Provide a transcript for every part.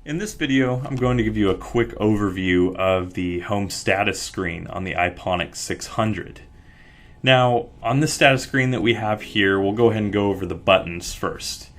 In this video, I'm going to give you a quick overview of the home status screen on the Iponic 600. Now, on this status screen that we have here, we'll go ahead and go over the buttons first.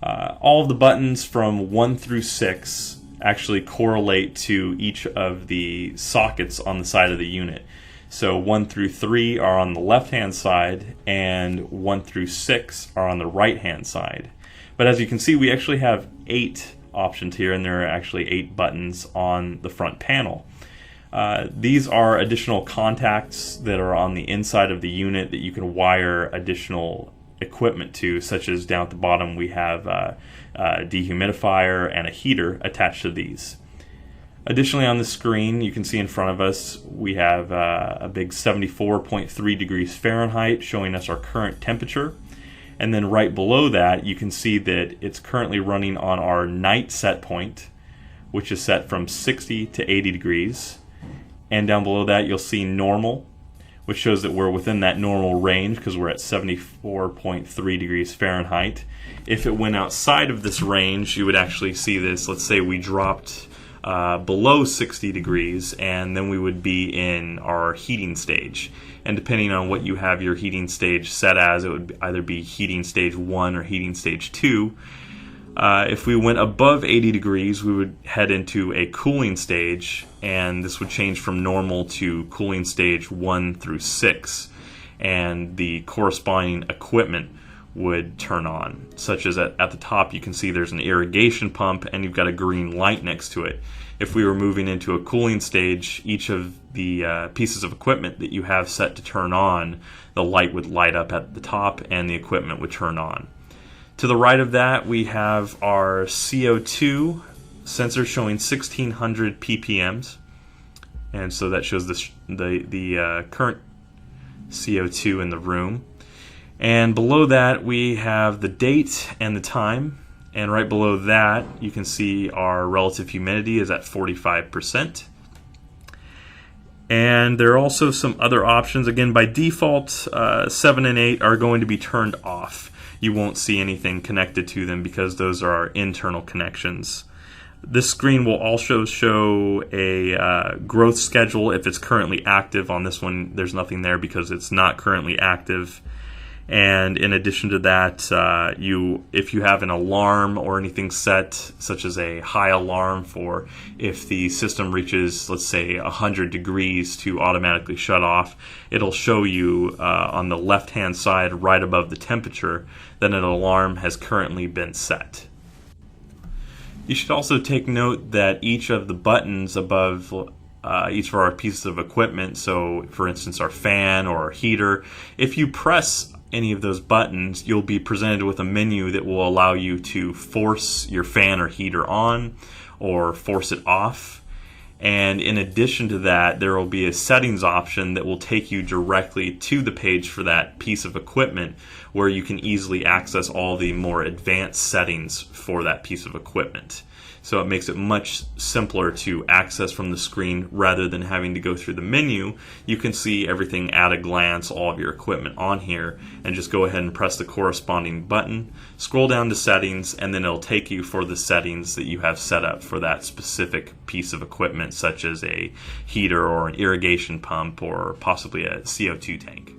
All of the buttons from 1 through 6 actually correlate to each of the sockets on the side of the unit. So 1 through 3 are on the left-hand side, and 1 through 6 are on the right-hand side. But as you can see, we actually have 8 options here, and there are actually 8 buttons on the front panel. These are additional contacts that are on the inside of the unit that you can wire additional equipment to, such as down at the bottom we have a dehumidifier and a heater attached to these. Additionally, on the screen you can see in front of us we have a big 74.3 degrees Fahrenheit showing us our current temperature. And then right below that, you can see that it's currently running on our night set point, which is set from 60 to 80 degrees. And down below that, you'll see normal, which shows that we're within that normal range because we're at 74.3 degrees Fahrenheit. If it went outside of this range, you would actually see this. Let's say we dropped below 60 degrees, and then we would be in our heating stage. And depending on what you have your heating stage set as, it would either be heating stage 1 or heating stage 2. If we went above 80 degrees, we would head into a cooling stage, and this would change from normal to cooling stage 1 through 6. And the corresponding equipment would turn on, such as at the top you can see there's an irrigation pump and you've got a green light next to it. If we were moving into a cooling stage, each of the pieces of equipment that you have set to turn on, the light would light up at the top and the equipment would turn on. To the right of that we have our CO2 sensor showing 1600 ppms, and so that shows the current CO2 in the room. And below that we have the date and the time, and right below that you can see our relative humidity is at 45%. And there are also some other options. Again, by default 7 and 8 are going to be turned off. You won't see anything connected to them because those are our internal connections. This screen will also show a growth schedule if it's currently active. On this one there's nothing there because it's not currently active. And in addition to that, if you have an alarm or anything set, such as a high alarm for if the system reaches, let's say, 100 degrees to automatically shut off, it'll show you on the left-hand side right above the temperature that an alarm has currently been set. You should also take note that each of the buttons above each of our pieces of equipment, so for instance our fan or our heater, if you press any of those buttons, you'll be presented with a menu that will allow you to force your fan or heater on or force it off. And in addition to that, there will be a settings option that will take you directly to the page for that piece of equipment, where you can easily access all the more advanced settings for that piece of equipment. So it makes it much simpler to access from the screen rather than having to go through the menu. You can see everything at a glance, all of your equipment on here, and just go ahead and press the corresponding button, scroll down to settings, and then it'll take you for the settings that you have set up for that specific piece of equipment, such as a heater or an irrigation pump or possibly a CO2 tank.